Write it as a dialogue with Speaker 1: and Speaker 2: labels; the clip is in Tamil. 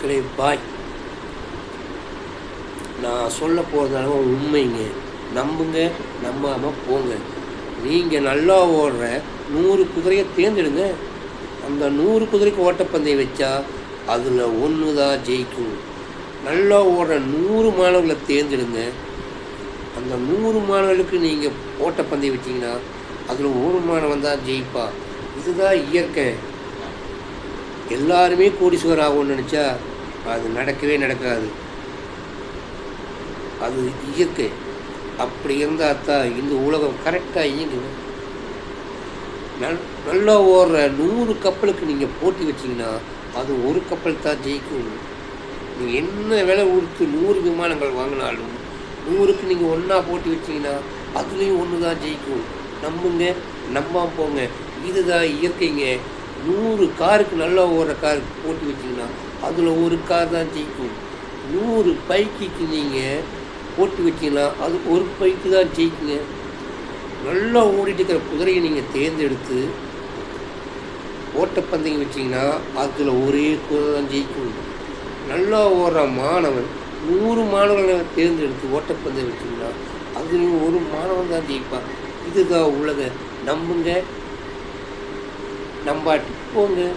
Speaker 1: மக்களே பாய். நான் சொல்ல போகிறதால உண்மைங்க. நம்புங்க, நம்பாமல் போங்க. நீங்கள் நல்லா ஓடுற 100 குதிரையை தேர்ந்தெடுங்க. அந்த 100 குதிரைக்கு ஓட்டப்பந்தயம் வச்சா அதில் ஒன்று தான் ஜெயிக்கும். நல்லா ஓடுற 100 மாணவர்களை தேர்ந்தெடுங்க. அந்த 100 மாணவர்களுக்கு நீங்கள் ஓட்டப்பந்தயம் வச்சிங்கன்னா அதில் ஒரு மாணவன் தான் ஜெயிப்பா. இதுதான் இயற்கை. எல்லாருமே கோடீஸ்வரர் ஆகும்னு நினச்சா அது நடக்கவே நடக்காது. அது இயற்கை. அப்படி இருந்தால் தான் இந்த உலகம் கரெக்டாக இயங்குது. நல்லா ஓடுற 100 கப்பலுக்கு நீங்கள் போட்டி வச்சிங்கன்னா அது ஒரு கப்பல் தான் ஜெயிக்கும். நீங்கள் என்ன விலை கொடுத்து 100 விமானங்கள் வாங்கினாலும் 100க்கு நீங்கள் ஒன்றா போட்டி வச்சிங்கன்னா அதுலேயும் ஒன்று தான் ஜெயிக்கும். நம்புங்க, நம்பாமல் போங்க. இதுதான் இயற்கைங்க. 100 காருக்கு நல்லா ஓடுற காருக்கு போட்டி வச்சிங்கன்னா அதில் ஒரு கார் தான் ஜெயிக்கும். 100 பைக்குக்கு நீங்கள் போட்டி வச்சிங்கன்னா அது ஒரு பைக்கு தான் ஜெயிக்குங்க. நல்லா ஓடிட்டு இருக்கிற குதிரையை நீங்கள் தேர்ந்தெடுத்து ஓட்டப்பந்தயம் வச்சிங்கன்னா அதில் ஒரே குதிரை தான் ஜெயிக்கும். நல்லா ஓடுற மாணவன் 100 மாணவர்களை தேர்ந்தெடுத்து ஓட்டப்பந்தயம் வச்சிங்கன்னா அதுலேயும் ஒரு மாணவன் தான் ஜெயிப்பான். இதுதான் உலக. நம்புங்க, நம்பாட்டி போங்க.